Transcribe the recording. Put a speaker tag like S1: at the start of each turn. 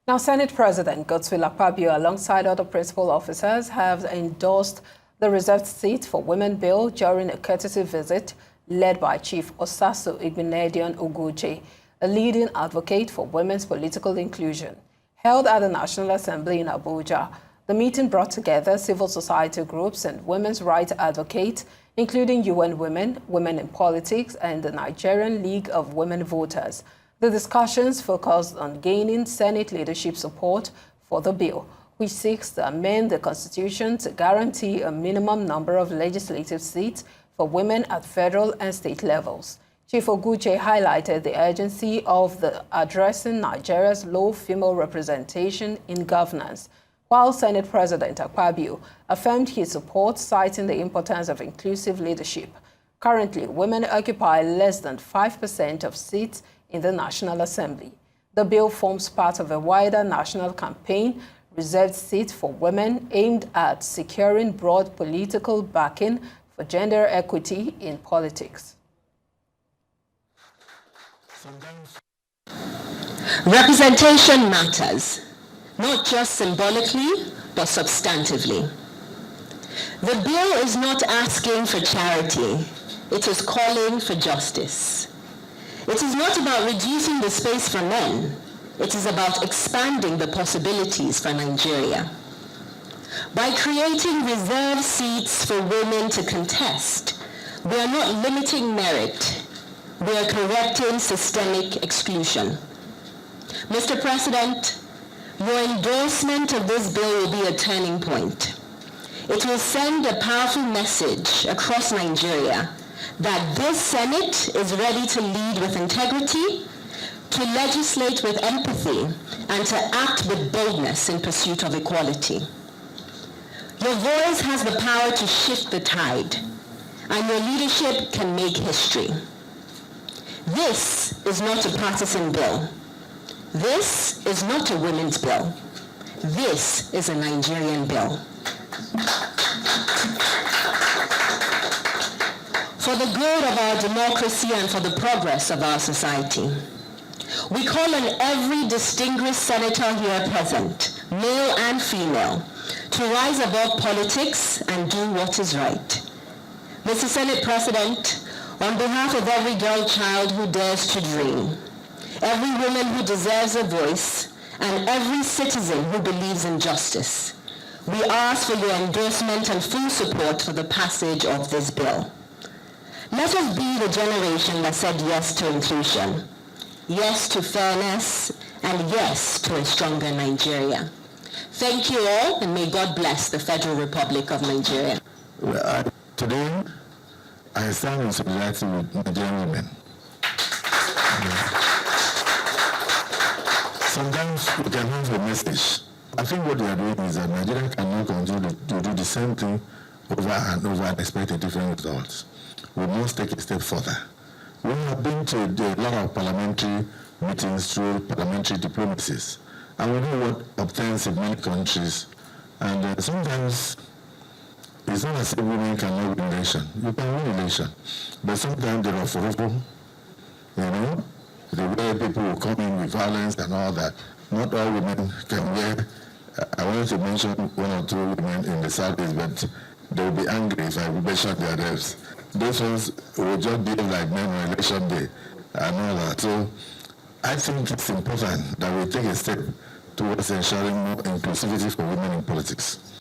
S1: Now, Senate President Godswill Akpabio, alongside other principal officers, have endorsed the reserved seat for women bill during a courtesy visit led by Chief Osasu Igbinedion Uguche, a leading advocate for women's political inclusion. Held at the National Assembly in Abuja, the meeting brought together civil society groups and women's rights advocates, including UN Women, Women in Politics, and the Nigerian League of Women Voters. The discussions focused on gaining Senate leadership support for the bill, which seeks to amend the Constitution to guarantee a minimum number of legislative seats for women at federal and state levels. Chief Oguche highlighted the urgency of addressing Nigeria's low female representation in governance, while Senate President Akpabio affirmed his support, citing the importance of inclusive leadership. Currently, women occupy less than 5% of seats in the National Assembly. The bill forms part of a wider national campaign, Reserved Seats for Women, aimed at securing broad political backing for gender equity in politics.
S2: Representation matters, not just symbolically, but substantively. The bill is not asking for charity, it is calling for justice. It is not about reducing the space for men, it is about expanding the possibilities for Nigeria. By creating reserved seats for women to contest, we are not limiting merit, we are correcting systemic exclusion. Mr. President, your endorsement of this bill will be a turning point. It will send a powerful message across Nigeria that this Senate is ready to lead with integrity, to legislate with empathy, and to act with boldness in pursuit of equality. Your voice has the power to shift the tide, and your leadership can make history. This is not a partisan bill. This is not a women's bill. This is a Nigerian bill. For the good of our democracy and for the progress of our society, we call on every distinguished senator here present, male and female, to rise above politics and do what is right. Mr. Senate President, on behalf of every girl child who dares to dream, every woman who deserves a voice, and every citizen who believes in justice, we ask for your endorsement and full support for the passage of this bill. Let us be the generation that said yes to inclusion, yes to fairness, and yes to a stronger Nigeria. Thank you all, and may God bless the Federal Republic of Nigeria.
S3: Today, I stand in solidarity with Nigerian women. Sometimes we can have a message. I think what they are doing is that Nigeria cannot continue to do the same thing over and over and expect a different result. We must take a step further. We have been to a lot of parliamentary meetings through parliamentary diplomacies, and we know what obtains in many countries. And sometimes it's not as if women cannot win election. You can win election, but sometimes there are for the way people will come in with violence and all that. Not all women can wear. I wanted to mention one or two women in the Southeast, but they will be angry if I mention their names. Those ones will just be like men on election day and all that. So I think it's important that we take a step towards ensuring more inclusivity for women in politics.